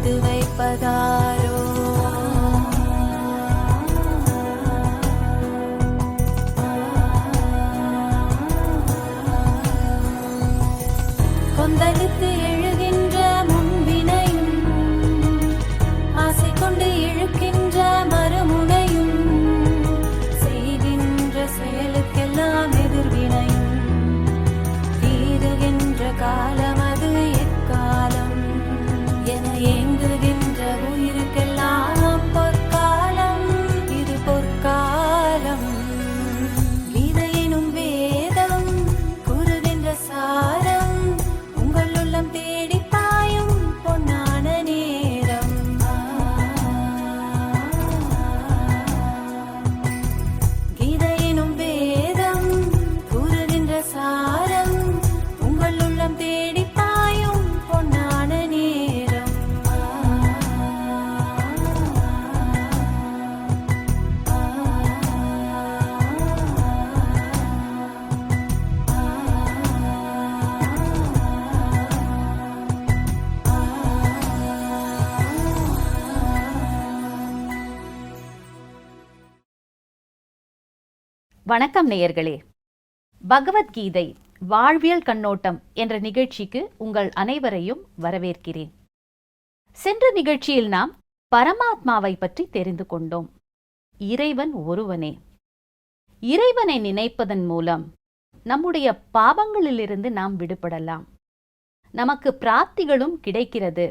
சேர்த்து வைப்பதாரோ? கொந்தளித்து எழுகின்ற முன்வினையும் ஆசை கொண்டு இழுக்கின்ற மறுமுனையும் செய்கின்ற செயலுக்கெல்லாம் எதிர்வினையும் தீருகின்ற காலம் அது எக்காலம் என ஏங்குகின்ற உயிருக்கெல்லாம் பொற்காலம் இது பொற்காலம். கீதையினும் வேதம் கூறுகின்ற சாரம் உங்கள் உள்ளம் தேடி பாயும் பொன்னான நேரம். கீதையினும் வேதம் கூறுகின்ற சாரம் உங்கள் உள்ளம் தேடி பாயும் பொன்னான நேரம். வணக்கம் நேயர்களே. பகவத்கீதை வாழ்வியல் கண்ணோட்டம் என்ற நிகழ்ச்சிக்கு உங்கள் அனைவரையும் வரவேற்கிறேன். சென்ற நிகழ்ச்சியில் நாம் பரமாத்மாவை பற்றி தெரிந்து கொண்டோம். இறைவன் ஒருவனே. இறைவனை நினைப்பதன் மூலம் நம்முடைய பாவங்களிலிருந்து நாம் விடுபடலாம். நமக்கு பிராப்திகளும் கிடைக்கிறது.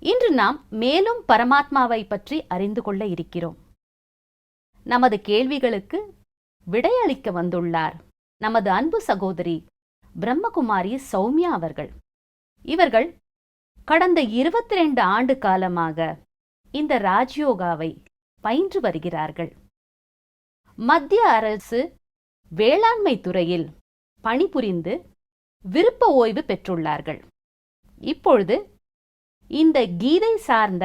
இன்று நாம் மேலும் பரமாத்மாவை பற்றி அறிந்து கொள்ள இருக்கிறோம். நமது கேள்விகளுக்கு விடையளிக்க வந்துள்ளார் நமது அன்பு சகோதரி பிரம்மகுமாரி சௌமியா அவர்கள். இவர்கள் கடந்த 22 ஆண்டு காலமாக இந்த ராஜயோகாவை பயின்று வருகிறார்கள். மத்திய அரசு வேளாண்மை துறையில் பணிபுரிந்து விருப்ப ஓய்வு பெற்றுள்ளார்கள். இப்பொழுது இந்த கீதை சார்ந்த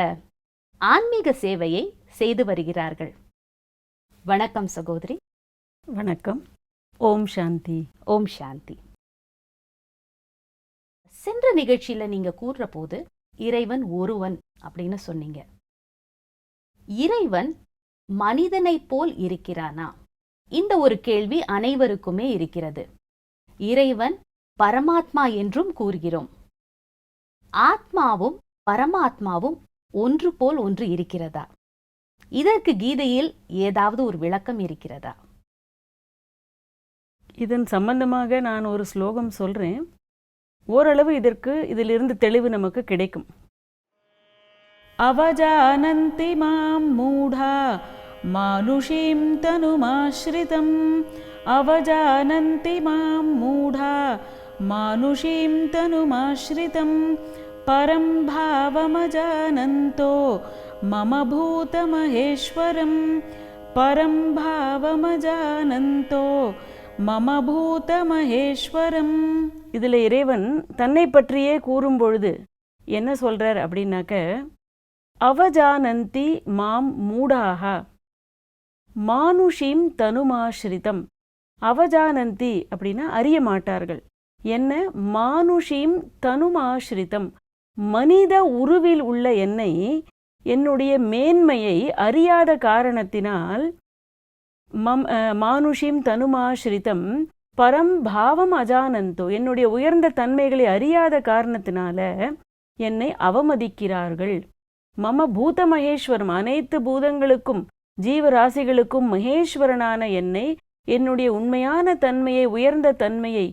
ஆன்மீக சேவையை செய்து வருகிறார்கள். வணக்கம் சகோதரி. வணக்கம். ஓம் சாந்தி. ஓம் சாந்தி. சென்ற நிகழ்ச்சியில நீங்க கூறுற போது இறைவன் ஒருவன் அப்படின்னு சொன்னீங்க. இறைவன் மனிதனைப் போல் இருக்கிறானா? இந்த ஒரு கேள்வி அனைவருக்குமே இருக்கிறது. இறைவன் பரமாத்மா என்றும் கூறுகிறோம். ஆத்மாவும் பரமாத்மாவும் ஒன்று போல் ஒன்று இருக்கிறதா? இதற்கு கீதையில் ஏதாவது ஒரு விளக்கம் இருக்கிறதா? இதன் சம்பந்தமாக நான் ஒரு ஸ்லோகம் சொல்றேன். ஓரளவு இதிலிருந்து தெளிவு நமக்கு கிடைக்கும். அவஜானந்தி மாம் மூடா மானுஷீம் தனுமாஸ்ரிதம். அவஜானந்தி மாம் மூடா மானுஷீம் தனுமாஸ்ரிதம். பரம் பாவமஜானந்தோ மம பூதமஹேஸ்வரம். பரம் பாவமஜானந்தோ மம பூதமஹேஸ்வரம். இதில் இறைவன் தன்னை பற்றியே கூறும் பொழுது என்ன சொல்றார் அப்படின்னாக்க, அவஜானந்தி மாம் மூடாக மானுஷீம் தனுமாஸ்ரிதம். அவஜானந்தி அப்படின்னா அறிய மாட்டார்கள். என்ன? மானுஷீம் தனுமாஸ்ரிதம், மனித உருவில் உள்ள என்னை, என்னுடைய மேன்மையை அறியாத காரணத்தினால் மானுஷீம் தனுமாஸ்ரிதம் பரம் பாவம் அஜானந்தோ, என்னுடைய உயர்ந்த தன்மைகளை அறியாத காரணத்தினால என்னை அவமதிக்கிறார்கள். மம பூத மகேஸ்வரம், அனைத்து பூதங்களுக்கும் ஜீவராசிகளுக்கும் மகேஸ்வரனான என்னை, என்னுடைய உண்மையான தன்மையை, உயர்ந்த தன்மையை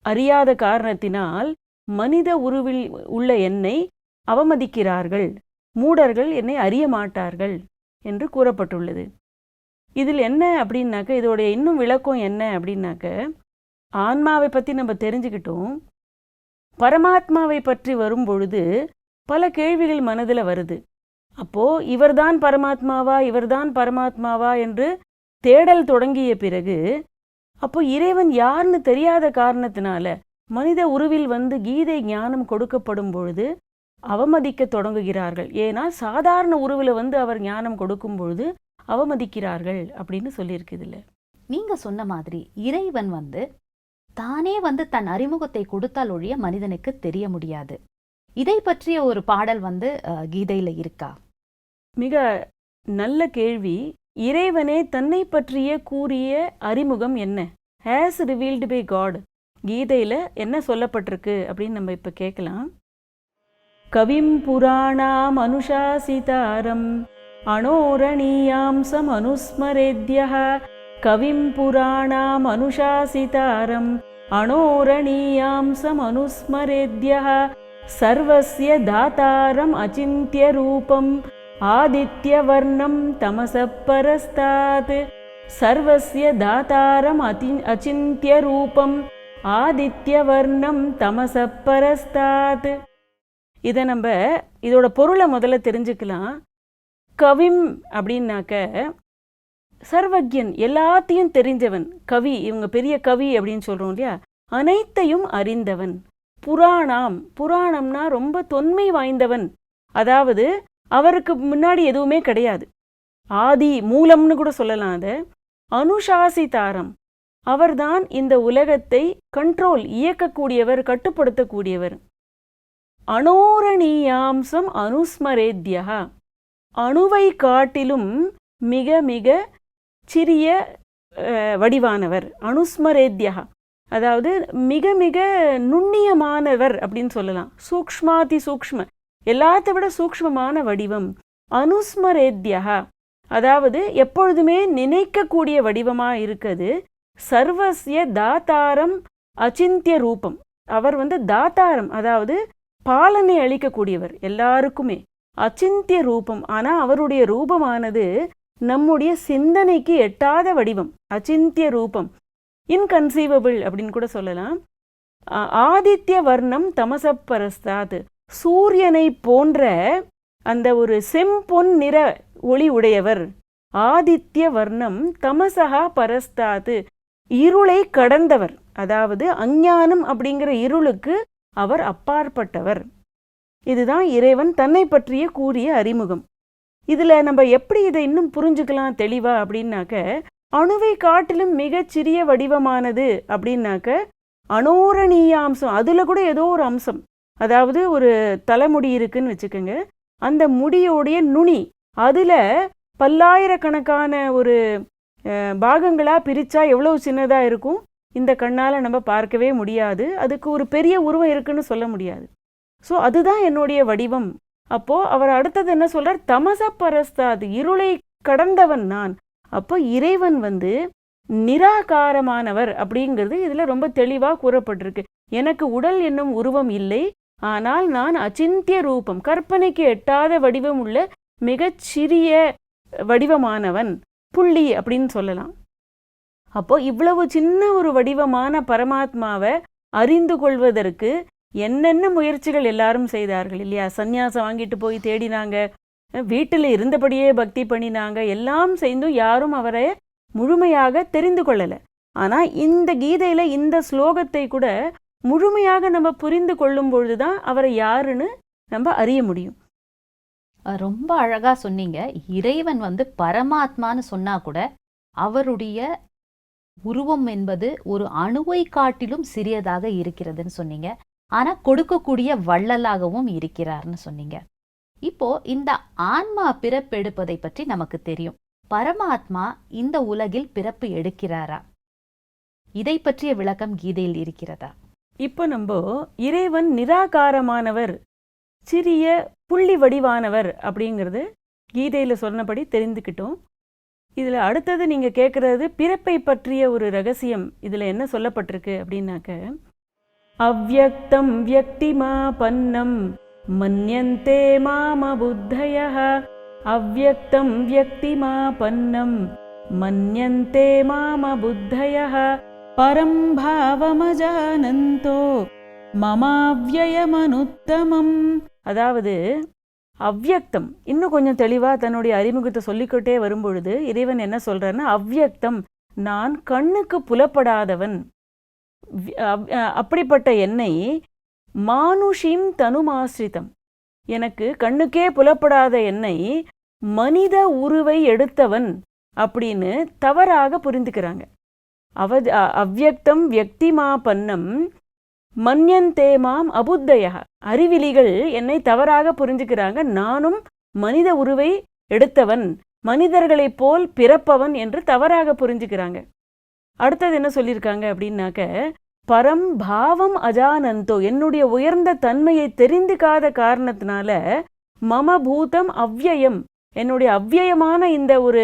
அறியாத காரணத்தினால் மனித உருவில் உள்ள என்னை அவமதிக்கிறார்கள். மூடர்கள் என்னை அறிய மாட்டார்கள் என்று கூறப்பட்டுள்ளது. இதில் என்ன அப்படின்னாக்க, இதோடைய இன்னும் விளக்கம் என்ன அப்படின்னாக்க, ஆன்மாவை பற்றி நம்ம தெரிஞ்சுக்கிட்டோம். பரமாத்மாவை பற்றி வரும் பொழுது பல கேள்விகள் மனதில் வருது. அப்போது இவர்தான் பரமாத்மாவா, இவர்தான் பரமாத்மாவா என்று தேடல் தொடங்கிய பிறகு, அப்போ இறைவன் யாருன்னு தெரியாத காரணத்தினால மனித உருவில் வந்து கீதை ஞானம் கொடுக்கப்படும் பொழுது அவமதிக்க தொடங்குகிறார்கள். ஏன்னா சாதாரண உருவில் வந்து அவர் ஞானம் கொடுக்கும் பொழுது அவமதிக்கிறார்கள் அப்படின்னு சொல்லியிருக்கு. இதில் நீங்க சொன்ன மாதிரி இறைவன் வந்து தானே வந்து தன் அறிமுகத்தை கொடுத்தால் ஒழிய மனிதனுக்கு தெரிய முடியாது. இதை பற்றிய ஒரு பாடல் வந்து கீதையில இருக்கா? மிக நல்ல கேள்வி. இறைவனே தன்னை பற்றிய கூறிய அறிமுகம் என்ன? Has revealed by God. கீதையில என்ன சொல்லப்பட்டிருக்கு அப்படின்னு நம்ம இப்ப கேட்கலாம். கவிம் புராணாம் அனுசாசிதாரம் அனோரணீயாம்சம் அனுஸ்மரேத்யः. கவிம் புராணாம் அனுசாசிதாரம் அனோரணீயாம்சம் அனுஸ்மரேத்யः. சர்வஸ்ய தாதாரம் அச்சிந்த்ய ரூபம் ஆதித்யவர்ணம் தமசப் பரஸ்தாத். சர்வஸ்ய தாதாரம் அச்சிந்த்ய ரூபம் ஆதித்யவர்ணம் தமசப் பரஸ்தாத். இதை நம்ம இதோட பொருளை முதல்ல தெரிஞ்சுக்கலாம். கவிம் அப்படின்னாக்க சர்வஜன், எல்லாத்தையும் தெரிஞ்சவன். கவி, இவங்க பெரிய கவி அப்படின்னு சொல்றோம் இல்லையா, அனைத்தையும் அறிந்தவன். புராணாம், புராணம்னா ரொம்ப தொன்மை வாய்ந்தவன், அதாவது அவருக்கு முன்னாடி எதுவுமே கிடையாது, ஆதி மூலம்னு கூட சொல்லலாம். அதை அனுசாசிதாரம், அவர்தான் இந்த உலகத்தை கண்ட்ரோல், இயக்கக்கூடியவர், கட்டுப்படுத்தக்கூடியவர். அனோரணீயாம்சம் அனுஸ்மரேத்யா, அணுவை காட்டிலும் மிக மிக சிறிய வடிவானவர். அனுஸ்மரேத்யா, அதாவது மிக மிக நுண்ணியமானவர் அப்படின்னு சொல்லலாம். சூக்ஷ்மாதி சூக்ஷ்ம, எல்லாத்தை விட சூக்ஷ்மமான வடிவம். அனுஸ்மரேத்யா, அதாவது எப்பொழுதுமே நினைக்கக்கூடிய வடிவமா இருக்குது. சர்வஸ்ய தாத்தாரம் அச்சிந்திய ரூபம், அவர் வந்து தாத்தாரம், அதாவது பாலனை அளிக்கக்கூடியவர் எல்லாருக்குமே. அச்சிந்திய ரூபம், ஆனா அவருடைய ரூபமானது நம்முடைய சிந்தனைக்கு எட்டாத வடிவம். அச்சிந்திய ரூபம், இன்கன்சீவபிள் அப்படின்னு கூட சொல்லலாம். ஆதித்ய வர்ணம் தமசப் பரஸ்தாத், சூரியனை போன்ற அந்த ஒரு செம்பொன் நிற ஒளி உடையவர். ஆதித்ய வர்ணம் தமசகா பரஸ்தாத், இருளை கடந்தவர், அதாவது அஞ்ஞானம் அப்படிங்கிற இருளுக்கு அவர் அப்பாற்பட்டவர். இதுதான் இறைவன் தன்னை பற்றிய கூறிய அறிமுகம். இதுல நம்ம எப்படி இதை இன்னும் புரிஞ்சுக்கலாம் தெளிவா அப்படின்னாக்க, அணுவை காட்டிலும் மிகச்சிறிய வடிவமானது அப்படின்னாக்க அனோரணீயாம்சம், அதுல கூட ஏதோ ஒரு அம்சம், அதாவது ஒரு தலைமுடி இருக்குன்னு வச்சுக்கோங்க, அந்த முடியோடைய நுனி அதுல பல்லாயிரக்கணக்கான ஒரு பாகங்களா பிரிச்சா எவ்வளவு சின்னதா இருக்கும், இந்த கண்ணால நம்ம பார்க்கவே முடியாது. அதுக்கு ஒரு பெரிய உருவம் இருக்குன்னு சொல்ல முடியாது. ஸோ அதுதான் என்னுடைய வடிவம். அப்போ அவர் அடுத்தது என்ன சொல்றார்? தமச பரஸ்தாத், இருளை கடந்தவன் நான். அப்போ இறைவன் வந்து நிராகாரமானவர் அப்படிங்கிறது இதுல ரொம்ப தெளிவா கூறப்பட்டிருக்கு. எனக்கு உடல் என்னும் உருவம் இல்லை, ஆனால் நான் அச்சிந்திய ரூபம், கற்பனைக்கு எட்டாத வடிவம் உள்ள மிகச்சிறிய வடிவமானவன், புள்ளி அப்படின்னு சொல்லலாம். அப்போ இவ்வளவு சின்ன ஒரு வடிவமான பரமாத்மாவை அறிந்து கொள்வதற்கு என்னென்ன முயற்சிகள் எல்லாரும் செய்தார்கள் இல்லையா? சந்நியாசம் வாங்கிட்டு போய் தேடினாங்க, வீட்டில் இருந்தபடியே பக்தி பண்ணினாங்க, எல்லாம் செய்தும் யாரும் அவரை முழுமையாக தெரிந்து கொள்ளல. ஆனா இந்த கீதையில இந்த ஸ்லோகத்தை கூட முழுமையாக நம்ம புரிந்து கொள்ளும் பொழுதுதான் அவரை யாருன்னு நம்ம அறிய முடியும். ரொம்ப அழகா சொன்னீங்க. இறைவன் வந்து பரமாத்மான்னு சொன்னா கூட அவருடைய உருவம் என்பது ஒரு அணுவை காட்டிலும் சிறியதாக இருக்கிறதுன்னு சொன்னீங்க. ஆனா கொடுக்கக்கூடிய வள்ளலாகவும் இருக்கிறார்னு சொன்னீங்க. இப்போ இந்த ஆன்மா பிறப்பெடுப்பதை பற்றி நமக்கு தெரியும். பரமாத்மா இந்த உலகில் பிறப்பு எடுக்கிறாரா? இதை பற்றிய விளக்கம் கீதையில் இருக்கிறதா? இப்போ நம்ம இறைவன் நிராகாரமானவர், சிறிய புள்ளி வடிவானவர் அப்படிங்கிறது கீதையில சொன்னபடி தெரிந்துக்கிட்டோம். இதுல அடுத்தது நீங்க கேட்கறது பிறப்பை பற்றிய ஒரு ரகசியம். இதுல என்ன சொல்லப்பட்டிருக்கு அப்படின்னாக்க, அவ்யக்தம் வியக்திமா பன்னம் மன்யந்தே மாம புத்தயः. அவ்யக்தம் வியக்திமா பன்னம் மன்யந்தே மாம புத்தயः. பரம் பாவமஜானந்தோ மமாவ்யயமனுத்தமம். அதாவது அவ்யக்தம், இன்னும் கொஞ்சம் தெளிவா தன்னுடைய அறிமுகத்தை சொல்லிக்கிட்டே வரும்பொழுது இறைவன் என்ன சொல்றாருன்னா, அவ்யக்தம், நான் கண்ணுக்கு புலப்படாதவன், அப்படிப்பட்ட என்னை மானுஷிம் தனுமாஸ்ரிதம், எனக்கு கண்ணுக்கே புலப்படாத என்னை மனித உருவை எடுத்தவன் அப்படின்னு தவறாக புரிந்துக்கிறாங்க. அவ்யக்தம் வியக்திமா பன்னம் மன்யந்தே மாம் அபுத்தய, அறிவிலிகள் என்னை தவறாக புரிஞ்சுக்கிறாங்க, நானும் மனித உருவை எடுத்தவன், மனிதர்களைப் போல் பிறப்பவன் என்று தவறாக புரிஞ்சுக்கிறாங்க. அடுத்தது என்ன சொல்லியிருக்காங்க அப்படின்னாக்க, பரம் பாவம் அஜானந்தோ, என்னுடைய உயர்ந்த தன்மையை தெரிந்துக்காத காரணத்தினால, மம பூதம் அவ்யயம், என்னுடைய அவ்யயமான இந்த ஒரு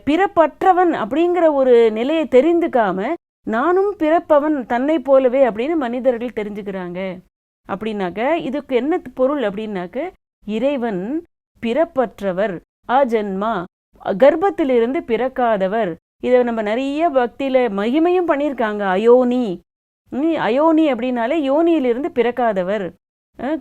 பிறப்பற்றவன் அப்படிங்கிற ஒரு நிலையை தெரிந்துக்காம நானும் பிறப்பவன் தன்னை போலவே அப்படின்னு மனிதர்கள் தெரிஞ்சுக்கிறாங்க. அப்படின்னாக்க இதுக்கு என்ன பொருள் அப்படின்னாக்க, இறைவன் பிறப்பற்றவர், அஜன்மா, கர்ப்பத்திலிருந்து பிறக்காதவர். இதை நம்ம நிறைய பக்தியில மகிமையும் பண்ணியிருக்காங்க. அயோனி, அயோனி அப்படின்னாலே யோனியிலிருந்து பிறக்காதவர்,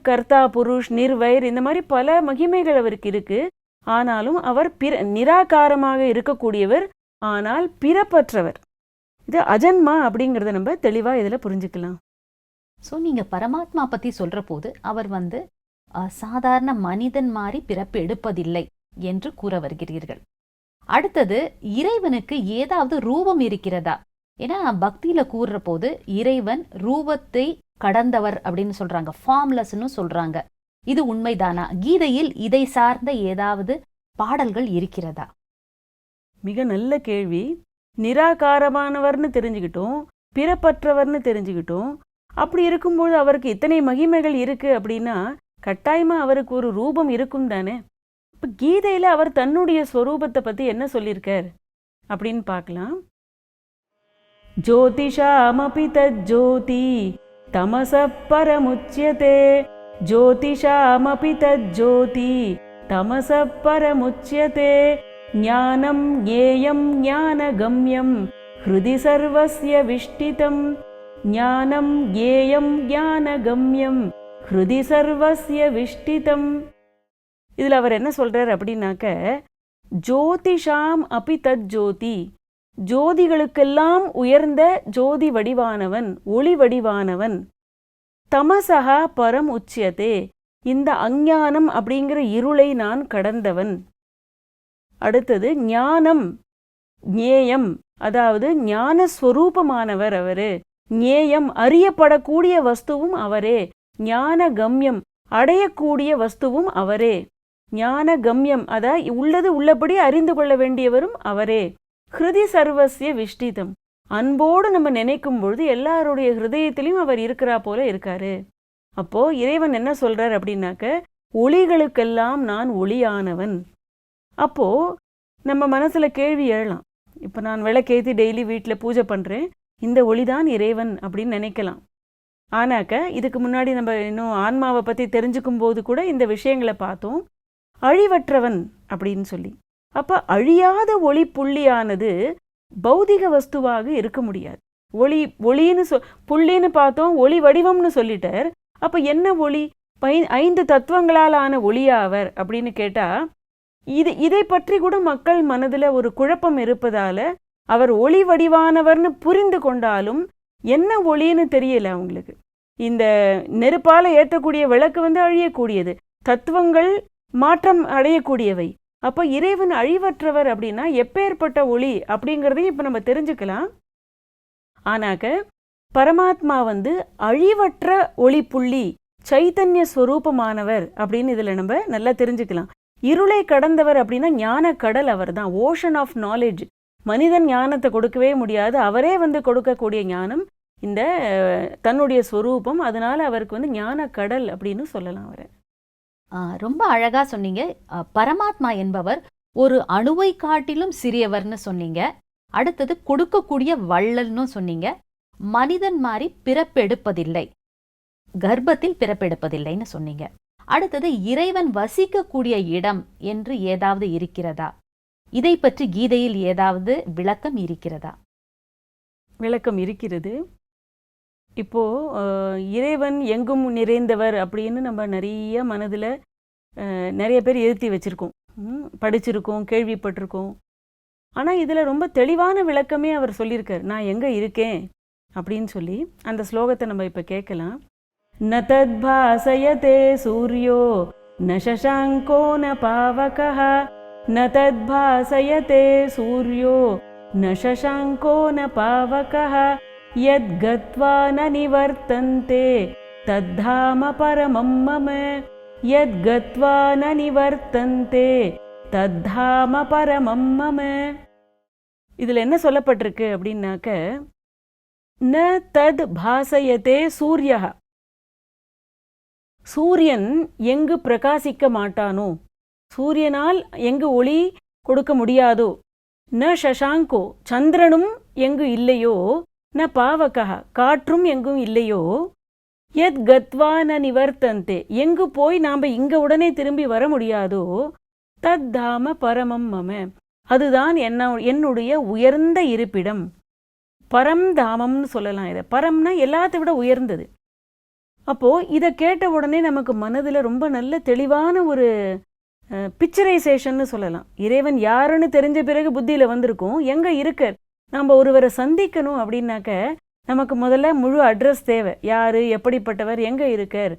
கர்த்தா புருஷ், நிர்வைர், இந்த மாதிரி பல மகிமைகள் அவருக்கு இருக்கு. ஆனாலும் அவர் நிராகாரமாக இருக்கக்கூடியவர், ஆனால் பிறப்பற்றவர். இது அஜன்மா அப்படிங்கிறத நம்ம தெளிவா இதுல புரிஞ்சுக்கலாம். ஸோ நீங்க பரமாத்மா பத்தி சொல்ற போது அவர் வந்து சாதாரண மனிதன் மாதிரி பிறப்பு எடுப்பதில்லை என்று கூற வருகிறீர்கள். அடுத்தது, இறைவனுக்கு ஏதாவது ரூபம் இருக்கிறதா? ஏன்னா பக்தியில கூறுற போது இறைவன் ரூபத்தை கடந்தவர் அப்படின்னு சொல்றாங்க, ஃபார்ம்லெஸ்ன்னு சொல்றாங்க. இது உண்மைதானா? கீதையில் இதை சார்ந்த ஏதாவது பாடல்கள் இருக்கிறதா? மிக நல்ல கேள்வி. நிராகாரமானவர்னு தெரிஞ்சுக்கிட்டோம், பிறப்பற்றவர்னு தெரிஞ்சுக்கிட்டோம். அப்படி இருக்கும்போது அவருக்கு இத்தனை மகிமைகள் இருக்கு அப்படின்னா கட்டாயமா அவருக்கு ஒரு ரூபம் இருக்கும் தானே. இப்ப கீதையில அவர் தன்னுடைய ஸ்வரூபத்தை பத்தி என்ன சொல்லியிருக்கார் அப்படின்னு பார்க்கலாம். ஜோதிஷாமபி தஜ்ஜோதி தமஸ பரமுச்யதே, ஜோதிஷாமபி தஜ்ஜோதி தமஸ பரமுச்யதே, ஞானம் ஞேயம் ஞானகம்யம் ஹ்ருதி சர்வஸ்ய விஷ்டிதம், ஞானம் ஞேயம் ஞானகம்யம் ஹ்ருதி சர்வஸ்ய விஷ்டிதம். இதுல அவர் என்ன சொல்றார் அப்படின்னாக்க, ஜோதிஷாம் அபி தஜ்ஜோதி, ஜோதிகளுக்கெல்லாம் உயர்ந்த ஜோதி வடிவானவன், ஒளி வடிவானவன். தமசகா பரம் உச்சியதே, இந்த அஞ்ஞானம் அப்படிங்கிற இருளை நான் கடந்தவன். அடுத்தது ஞானம் ஞேயம், அதாவது ஞானஸ்வரூபமானவர் அவரு. ஞேயம், அறியப்படக்கூடிய வஸ்துவும் அவரே. ஞான கம்யம், அடையக்கூடிய வஸ்துவும் அவரே. ஞான கம்யம், அதாவது உள்ளது உள்ளபடி அறிந்து கொள்ள வேண்டியவரும் அவரே. ஹிருதி சர்வஸ்ய விஷ்டிதம், அன்போடு நம்ம நினைக்கும் பொழுது எல்லாருடைய ஹிருதயத்திலையும் அவர் இருக்கிறா போல இருக்காரு. அப்போ இறைவன் என்ன சொல்றார் அப்படின்னாக்க, ஒளிகளுக்கெல்லாம் நான் ஒளியானவன். அப்போ நம்ம மனசுல கேள்வி எழலாம், இப்ப நான் விளக்கேத்தி டெய்லி வீட்டில் பூஜை பண்றேன், இந்த ஒளிதான் இறைவன் அப்படின்னு நினைக்கலாம். ஆனாக்க இதுக்கு முன்னாடி நம்ம இன்னும் ஆன்மாவை பத்தி தெரிஞ்சுக்கும் போது கூட இந்த விஷயங்களை பார்த்தோம், அழிவற்றவன் அப்படின்னு சொல்லி. அப்ப அழியாத ஒளி புள்ளியானது பௌதிக வஸ்துவாக இருக்க முடியாது. ஒளின்னு புள்ளின்னு பார்த்தோம், ஒளி வடிவம்னு சொல்லிட்டார். அப்ப என்ன ஒளி? 5 தத்துவங்களால் ஆன ஒளியா அவர் அப்படின்னு கேட்டா, இதை பற்றி கூட மக்கள் மனதுல ஒரு குழப்பம் இருப்பதால அவர் ஒளி வடிவானவர்னு புரிந்து கொண்டாலும் என்ன ஒளின்னு தெரியல அவங்களுக்கு. இந்த நெருப்பால ஏற்றக்கூடிய விளக்கு வந்து அழியக்கூடியது, தத்துவங்கள் மாற்றம் அடையக்கூடியவை. அப்ப இறைவன் அழிவற்றவர் அப்படின்னா எப்பேற்பட்ட ஒளி அப்படிங்கிறதையும் இப்ப நம்ம தெரிஞ்சுக்கலாம். ஆனாக்க பரமாத்மா வந்து அழிவற்ற ஒளி புள்ளி, சைத்தன்ய ஸ்வரூபமானவர் அப்படின்னு இதுல நம்ம நல்லா தெரிஞ்சுக்கலாம். இருளை கடந்தவர் அப்படின்னா ஞான கடல் அவர் தான், ஓஷன் ஆஃப் நாலேஜ். மனிதன் ஞானத்தை கொடுக்கவே முடியாது, அவரே வந்து கொடுக்கக்கூடிய ஞானம் இந்த தன்னுடைய ஸ்வரூபம். அதனால அவருக்கு வந்து ஞான கடல் அப்படின்னு சொல்லலாம் அவரை. ரொம்ப அழகா சொன்னீங்க. பரமாத்மா என்பவர் ஒரு அணுவை காட்டிலும் சிறியவர்னு சொன்னீங்க. அடுத்தது கொடுக்கக்கூடிய வள்ளல்னு சொன்னீங்க. மனிதன் மாதிரி பிறப்பெடுப்பதில்லை, கர்ப்பத்தில் பிறப்பெடுப்பதில்லைன்னு சொன்னீங்க. அடுத்தது இறைவன் வசிக்கக்கூடிய இடம் என்று ஏதாவது இருக்கிறதா? இதை பற்றி கீதையில் ஏதாவது விளக்கம் இருக்கிறதா? விளக்கம் இருக்கிறது. இப்போ இறைவன் எங்கும் நிறைந்தவர் அப்படின்னு நம்ம நிறைய மனதில் நிறைய பேர் எழுதி வச்சிருக்கோம், படிச்சிருக்கோம், கேள்விப்பட்டிருக்கோம். ஆனால் இதில் ரொம்ப தெளிவான விளக்கமே அவர் சொல்லியிருக்கார், நான் எங்கே இருக்கேன் அப்படின்னு சொல்லி. அந்த ஸ்லோகத்தை நம்ம இப்போ கேட்கலாம். ந தத்பாசயதே சூர்யோ ந சசாங்கோ ந பாவகः, ந தத்பாசயதே சூர்யோ ந சசாங்கோ ந பாவகः, யத் கத்வா ந நிவர்த்தந்தே தத்தாம பரமம் மம. யத் கத்வா ந நிவர்த்தந்தே தத்தாம பரமம் மம. இதுல என்ன சொல்லப்பட்டிருக்கு அப்படின்னாக்க, ந தத் பாசயதே சூர்யா, சூரியன் எங்கு பிரகாசிக்க மாட்டானோ, சூரியனால் எங்கு ஒளி கொடுக்க முடியாதோ, ந சசாங்கோ சந்திரனும் எங்கு இல்லையோ, ந பாவகா காற்றும் எங்கும் இல்லையோ, யத் கத்வா ந நிவர்த்தந்தே எங்கு போய் நாம் இங்க உடனே திரும்பி வர முடியாதோ, தத் தாம பரமம் மம அதுதான் என்னுடைய உயர்ந்த இருப்பிடம். பரம் தாமம்னு சொல்லலாம். இதை பரம்னா எல்லாத்தை விட உயர்ந்தது. அப்போ இதை கேட்ட உடனே நமக்கு மனதில் ரொம்ப நல்ல தெளிவான ஒரு பிக்சரைசேஷன்னு சொல்லலாம். இறைவன் யாருன்னு தெரிஞ்ச பிறகு புத்தியில் வந்திருக்கும். எங்கே இருக்க நம்ம ஒருவரை சந்திக்கணும் அப்படின்னாக்க நமக்கு முதல்ல முழு அட்ரஸ் தேவை. யார், எப்படிப்பட்டவர், எங்கே இருக்கார்.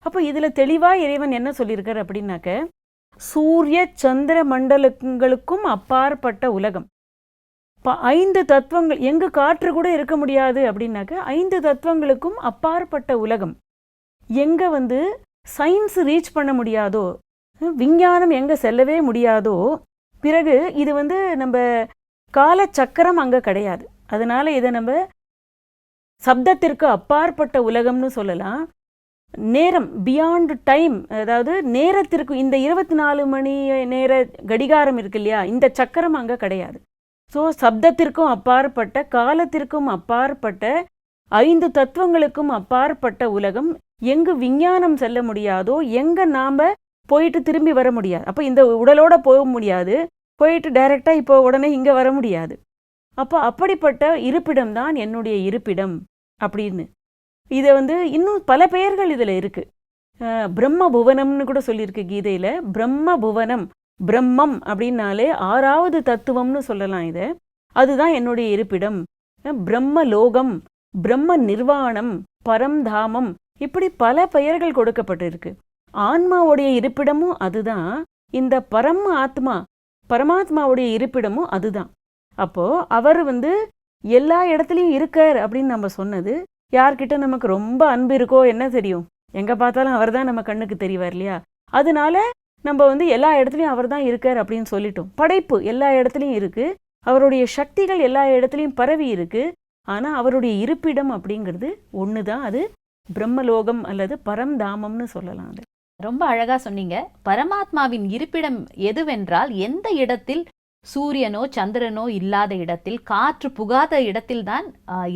அப்போ இதில் தெளிவாக இறைவன் என்ன சொல்லியிருக்கார் அப்படின்னாக்க, சூரிய சந்திர மண்டலங்களுக்கும் அப்பாற்பட்ட உலகம். 5 தத்துவங்கள், எங்கு காற்று கூட இருக்க முடியாது அப்படின்னாக்க 5 தத்துவங்களுக்கும் அப்பாற்பட்ட உலகம். எங்கே சயின்ஸ் ரீச் பண்ண முடியாதோ, விஞ்ஞானம் எங்கே செல்லவே முடியாதோ, பிறகு இது நம்ம காலச்சக்கரம் அங்கே கிடையாது. அதனால இதை நம்ம சப்தத்திற்கு அப்பாற்பட்ட உலகம்னு சொல்லலாம். நேரம், பியாண்ட் டைம், அதாவது நேரத்திற்கு இந்த 24 மணி நேர கடிகாரம் இருக்கு இல்லையா, இந்த சக்கரம் அங்கே கிடையாது. ஸோ சப்தத்திற்கும் அப்பாற்பட்ட, காலத்திற்கும் அப்பாற்பட்ட, 5 தத்துவங்களுக்கும் அப்பாற்பட்ட உலகம். எங்கு விஞ்ஞானம் செல்ல முடியாதோ, எங்கே நாம் போயிட்டு திரும்பி வர முடியாது. அப்போ இந்த உடலோட போக முடியாது, போயிட்டு டைரெக்டாக இப்போ உடனே இங்கே வர முடியாது. அப்போ அப்படிப்பட்ட இருப்பிடம் தான் என்னுடைய இருப்பிடம் அப்படின்னு. இதை இன்னும் பல பெயர்கள் இதில் இருக்குது. பிரம்ம புவனம்னு கூட சொல்லியிருக்கு கீதையில். பிரம்ம புவனம், பிரம்மம் அப்படின்னாலே 6வது தத்துவம்னு சொல்லலாம் இதை. அதுதான் என்னுடைய இருப்பிடம். பிரம்ம லோகம், பிரம்ம நிர்வாணம், பரம்தாமம், இப்படி பல பெயர்கள் கொடுக்கப்பட்டிருக்கு. ஆன்மாவுடைய இருப்பிடமும் அதுதான். இந்த பரமாத்மாவுடைய இருப்பிடமும் அதுதான். அப்போ அவர் எல்லா இடத்துலையும் இருக்கார் அப்படின்னு நம்ம சொன்னது. யார்கிட்ட நமக்கு ரொம்ப அன்பு இருக்கோ என்ன தெரியும், எங்கே பார்த்தாலும் அவர் தான் நம்ம கண்ணுக்கு தெரிவார் இல்லையா. அதனால நம்ம எல்லா இடத்துலையும் அவர் தான் இருக்கார் அப்படின்னு சொல்லிட்டோம். படைப்பு எல்லா இடத்துலையும் இருக்குது, அவருடைய சக்திகள் எல்லா இடத்துலையும் பரவி இருக்குது. ஆனால் அவருடைய இருப்பிடம் அப்படிங்கிறது ஒன்று தான். அது பிரம்மலோகம் அல்லது பரம்தாமம்னு சொல்லலாம். அது ரொம்ப அழகா சொன்னீங்க. பரமாத்மாவின் இருப்பிடம் எதுவென்றால், எந்த இடத்தில் சூரியனோ சந்திரனோ இல்லாத இடத்தில், காற்று புகாத இடத்தில்தான்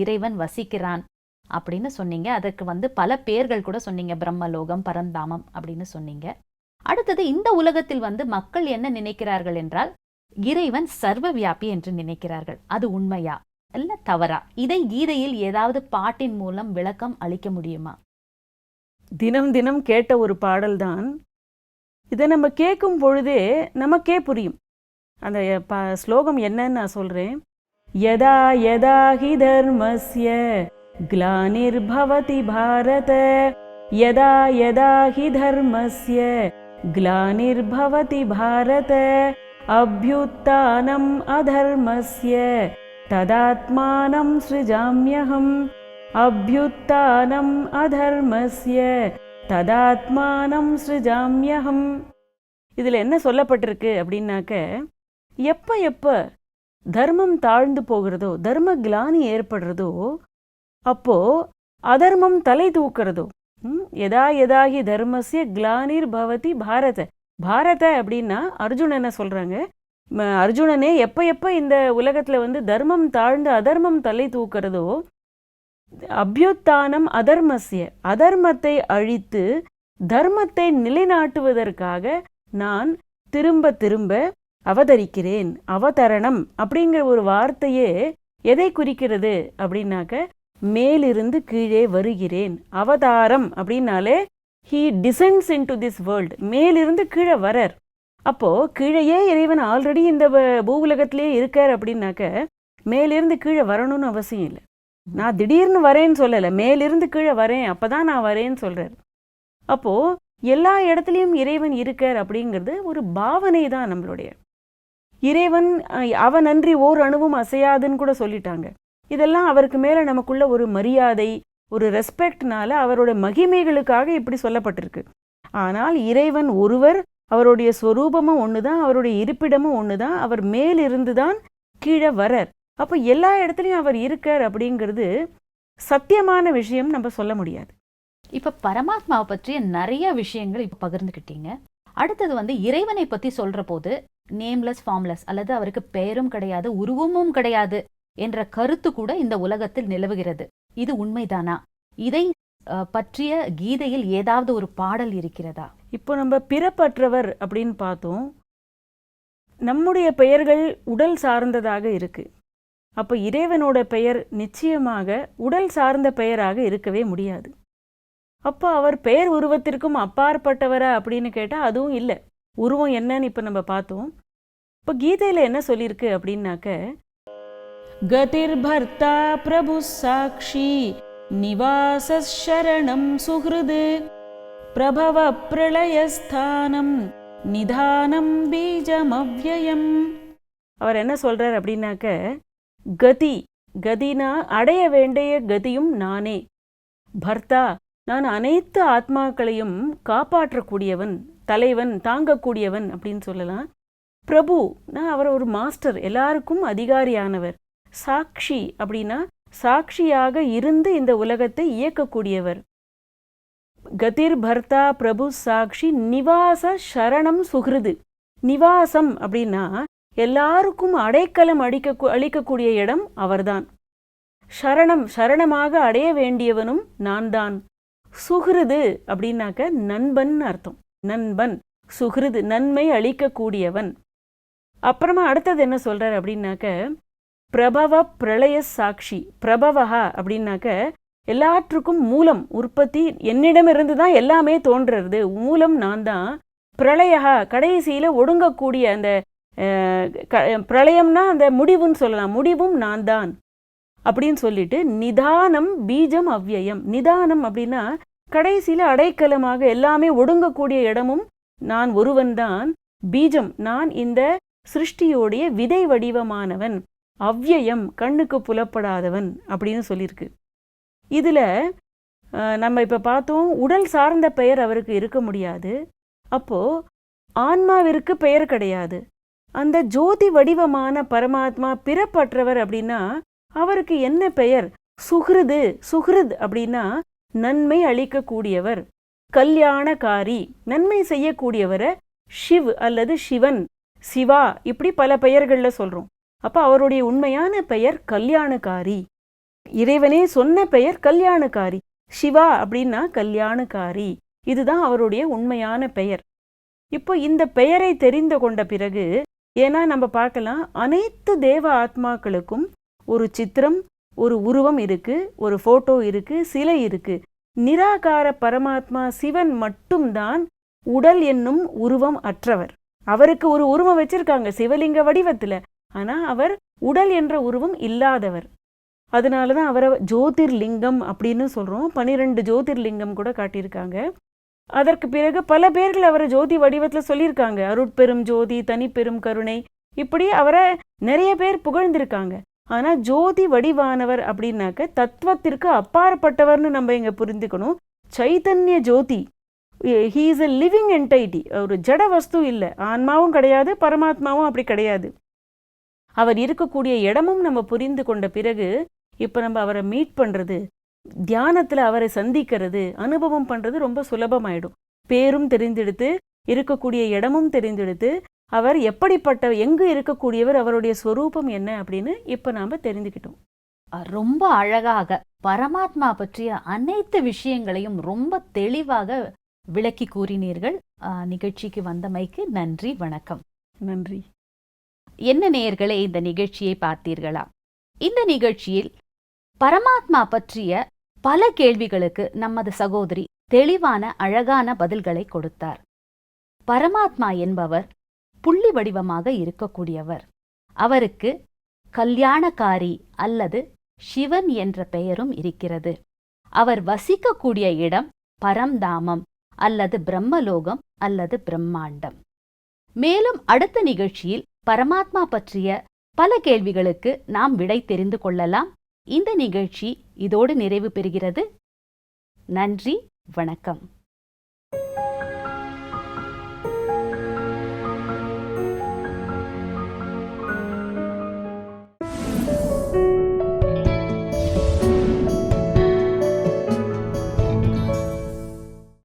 இறைவன் வசிக்கிறான் அப்படின்னு சொன்னீங்க. அதற்கு பல பெயர்கள் கூட சொன்னீங்க, பிரம்மலோகம், பரந்தாமம் அப்படின்னு சொன்னீங்க. அடுத்தது, இந்த உலகத்தில் மக்கள் என்ன நினைக்கிறார்கள் என்றால், இறைவன் சர்வ வியாபி என்று நினைக்கிறார்கள். அது உண்மையா இல்ல தவறா? இதை கீதையில் ஏதாவது பாட்டின் மூலம் விளக்கம் அளிக்க முடியுமா? தினம் தினம் கேட்ட ஒரு பாடல்தான். இதை நம்ம கேட்கும் பொழுதே நமக்கே புரியும். அந்த ஸ்லோகம் என்னன்னு நான் சொல்றேன். யதா யதா ஹி தர்மஸ்ய ग्लानिर्भवति भारत, यदा यदा हि धर्मस्य ग्लानिर्भवति भारत, अभ्युत्थानम् अधर्मस्य तदात्मानं सृजाम्यहम्, अभ्युत्थानम् अधर्मस्य तदात्मानं सृजाम्यहम्. இதில் என்ன சொல்லப்பட்டிருக்கு அப்படின்னாக்க, எப்போ தர்மம் தாழ்ந்து போகிறதோ, தர்ம கிளானி ஏற்படுறதோ, அப்போ அதர்மம் தலை தூக்கிறதோ. எதா எதாகி தர்மஸ்ய கிளானிர் பவதி பாரத. பாரத அப்படின்னா அர்ஜுனனை சொல்றாங்க. அர்ஜுனனே எப்போ இந்த உலகத்துல தர்மம் தாழ்ந்து அதர்மம் தலை தூக்கிறதோ, அபியுத்தானம் அதர்மஸ்ய, அதர்மத்தை அழித்து தர்மத்தை நிலைநாட்டுவதற்காக நான் திரும்ப திரும்ப அவதரிக்கிறேன். அவதரணம் அப்படிங்கிற ஒரு வார்த்தையே எதை குறிக்கிறது அப்படின்னாக்க, மேலிருந்து கீழே வருகிறேன். அவதாரம் அப்படின்னாலே he descends into this world, மேலிருந்து கீழே வரார். அப்போ கீழேயே இறைவன் ஆல்ரெடி இந்த பூவுலகத்திலே இருக்கார் அப்படின்னாக்க, மேலிருந்து கீழே வரணும்னு அவசியம் இல்லை. நான் திடீர்னு வரேன்னு சொல்லலை, மேலிருந்து கீழே வரேன், அப்பதான் நான் வரேன்னு சொல்றார். அப்போ எல்லா இடத்துலையும் இறைவன் இருக்கார் அப்படிங்கிறது ஒரு பாவனை தான் நம்மளுடைய. இறைவன் அவனன்றி ஓர் அணுவும் அசையாதுன்னு கூட சொல்லிட்டாங்க. இதெல்லாம் அவருக்கு மேலே நமக்குள்ள ஒரு மரியாதை, ஒரு ரெஸ்பெக்ட்னால அவரோட மகிமைகளுக்காக இப்படி சொல்லப்பட்டிருக்கு. ஆனால் இறைவன் ஒருவர், அவருடைய ஸ்வரூபமும் ஒன்று தான், அவருடைய இருப்பிடமும் ஒன்று தான், அவர் மேலிருந்து தான் கீழே வரார். அப்போ எல்லா இடத்துலையும் அவர் இருக்கார் அப்படிங்கிறது சத்தியமான விஷயம், நம்ம சொல்ல முடியாது. இப்ப பரமாத்மாவை பற்றிய நிறைய விஷயங்கள் இப்ப பகிர்ந்துக்கிட்டீங்க. அடுத்தது வந்து இறைவனை பத்தி சொல்ற போது நேம்லெஸ் ஃபார்ம்லெஸ், அல்லது அவருக்கு பெயரும் கிடையாது உருவமும் கிடையாது என்ற கருத்து கூட இந்த உலகத்தில் நிலவுகிறது. இது உண்மைதானா? இதை பற்றிய கீதையில் ஏதாவது ஒரு பாடல் இருக்கிறதா? இப்போ நம்ம பிறப்பற்றவர் அப்படின்னு பார்த்தோம். நம்முடைய பெயர்கள் உடல் சார்ந்ததாக இருக்கு. அப்போ இறைவனோட பெயர் நிச்சயமாக உடல் சார்ந்த பெயராக இருக்கவே முடியாது. அப்போ அவர் பெயர் உருவத்திற்கும் அப்பாற்பட்டவரா அப்படின்னு கேட்டால் அதுவும் இல்லை. உருவம் என்னன்னு இப்போ நம்ம பார்த்தோம். இப்போ கீதையில் என்ன சொல்லியிருக்கு அப்படின்னாக்க, கதிர் பர்த்தா பிரபு சாட்சி நிவாச சரணம் சுஹ்ருது பிரபவ பிரளயஸ்தானம் நிதானம் பீஜம் அவ்யயம். அவர் என்ன சொல்றார் அப்படின்னாக்க, கதி, கதினா அடைய வேண்டிய கதியும் நானே. பர்த்தா, நான் அனைத்து ஆத்மாக்களையும் காப்பாற்றக்கூடியவன், தலைவன், தாங்கக்கூடியவன் அப்படின்னு சொல்லலாம். பிரபு, நான் அவர் ஒரு மாஸ்டர், எல்லாருக்கும் அதிகாரியானவர். சாட்சி அப்படின்னா சாட்சியாக இருந்து இந்த உலகத்தை இயக்கக்கூடியவர். கதிர் பர்த்தா பிரபு சாட்சி நிவாச சரணம் சுஹ்ருது. நிவாசம் அப்படின்னா எல்லாருக்கும் அடைக்கலம் அளிக்கக்கூடிய இடம் அவர்தான். சரணம், சரணமாக அடைய வேண்டியவனும் நான் தான். சுஹ்ருது அப்படின்னாக்க நண்பன் அர்த்தம். நண்பன், சுஹ்ருது, நன்மை அளிக்கக்கூடியவன். அப்புறமா அடுத்தது என்ன சொல்றார் அப்படின்னாக்க, பிரபவ பிரளய சாட்சி. பிரபவஹா அப்படின்னாக்க எல்லாற்றுக்கும் மூலம், உற்பத்தி என்னிடமிருந்து தான் எல்லாமே தோன்றுறது, மூலம் நான் தான். பிரளயஹா கடைசியில ஒடுங்கக்கூடிய அந்த பிரளயம்னா அந்த முடிவுன்னு சொல்லலாம், முடிவும் நான் தான் அப்படின்னு சொல்லிட்டு, நிதானம் பீஜம் அவ்யயம். நிதானம் அப்படின்னா கடைசியில அடைக்கலமாக எல்லாமே ஒடுங்கக்கூடிய இடமும் நான் ஒருவன்தான். பீஜம், நான் இந்த சிருஷ்டியோடைய விதை வடிவமானவன். அவ்யயம், கண்ணுக்கு புலப்படாதவன் அப்படின்னு சொல்லியிருக்கு. இதுல நம்ம இப்ப பார்த்தோம், உடல் சார்ந்த பெயர் அவருக்கு இருக்க முடியாது. அப்போ ஆன்மாவிற்கு பெயர் கிடையாது. அந்த ஜோதி வடிவமான பரமாத்மா பிறப்பற்றவர் அப்படின்னா அவருக்கு என்ன பெயர்? சுஹ்ருது. சுஹ்ருத் அப்படின்னா நன்மை அளிக்கக்கூடியவர், கல்யாணகாரி, நன்மை செய்யக்கூடியவரை ஷிவ் அல்லது சிவன், சிவா, இப்படி பல பெயர்கள்ல சொல்றோம். அப்ப அவருடைய உண்மையான பெயர் கல்யாணகாரி. இறைவனே சொன்ன பெயர் கல்யாணகாரி. சிவா அப்படின்னா கல்யாணகாரி. இதுதான் அவருடைய உண்மையான பெயர். இப்போ இந்த பெயரை தெரிந்து கொண்ட பிறகு, ஏன்னா நம்ம பார்க்கலாம், அனைத்து தேவ ஆத்மாக்களுக்கும் ஒரு சித்திரம், ஒரு உருவம் இருக்கு, ஒரு போட்டோ இருக்கு, சிலை இருக்கு. நிராகார பரமாத்மா சிவன் மட்டும்தான் உடல் என்னும் உருவம் அற்றவர். அவருக்கு ஒரு உருவம் வச்சிருக்காங்க சிவலிங்க வடிவத்துல, ஆனா அவர் உடல் என்ற உருவம் இல்லாதவர். அதனாலதான் அவரை ஜோதிர்லிங்கம் அப்படின்னு சொல்றோம். 12 ஜோதிர்லிங்கம் கூட காட்டியிருக்காங்க. அதற்கு பிறகு பல பேர்கள் அவரை ஜோதி வடிவத்துல சொல்லியிருக்காங்க. அருட்பெரும் ஜோதி, தனிப்பெரும் கருணை, இப்படி அவரை நிறைய பேர் புகழ்ந்திருக்காங்க. ஆனா ஜோதி வடிவானவர் அப்படின்னாக்க தத்துவத்திற்கு அப்பாற்பட்டவர்னு நம்ம இங்க புரிந்துக்கணும். சைத்தன்ய ஜோதி, he is a living entity. ஒரு ஜட வஸ்து இல்லை, ஆன்மாவும் கிடையாது, பரமாத்மாவும் அப்படி கிடையாது. அவர் இருக்கக்கூடிய இடமும் நம்ம புரிந்து கொண்ட பிறகு இப்ப நம்ம அவரை மீட் பண்றது, தியானத்துல அவரை சந்திக்கிறது, அனுபவம் பண்றது ரொம்ப சுலபமாயிடும். பேரும் தெரிந்தெடுத்து, இருக்கக்கூடிய இடமும் தெரிந்தெடுத்து, அவர் எப்படிப்பட்ட, எங்கு இருக்கக்கூடியவர், அவருடைய ஸ்வரூபம் என்ன அப்படின்னு இப்ப நாம தெரிந்துக்கிட்டோம். ரொம்ப அழகாக பரமாத்மா பற்றிய அனைத்து விஷயங்களையும் ரொம்ப தெளிவாக விளக்கி கூறினீர்கள். நிகழ்ச்சிக்கு வந்தமைக்கு நன்றி, வணக்கம். நன்றி. என்ன நேயர்களே, இந்த நிகழ்ச்சியை பார்த்தீர்களா? இந்த நிகழ்ச்சியில் பரமாத்மா பற்றிய பல கேள்விகளுக்கு நமது சகோதரி தெளிவான அழகான பதில்களை கொடுத்தார். பரமாத்மா என்பவர் புள்ளி வடிவமாக இருக்கக்கூடியவர். அவருக்கு கல்யாணகாரி அல்லது சிவன் என்ற பெயரும் இருக்கிறது. அவர் வசிக்கக்கூடிய இடம் பரம்தாமம் அல்லது பிரம்மலோகம் அல்லது பிரம்மாண்டம். மேலும் அடுத்த நிகழ்ச்சியில் பரமாத்மா பற்றிய பல கேள்விகளுக்கு நாம் விடை தெரிந்து கொள்ளலாம். இந்த நிகழ்ச்சி இதோடு நிறைவு பெறுகிறது. நன்றி, வணக்கம்.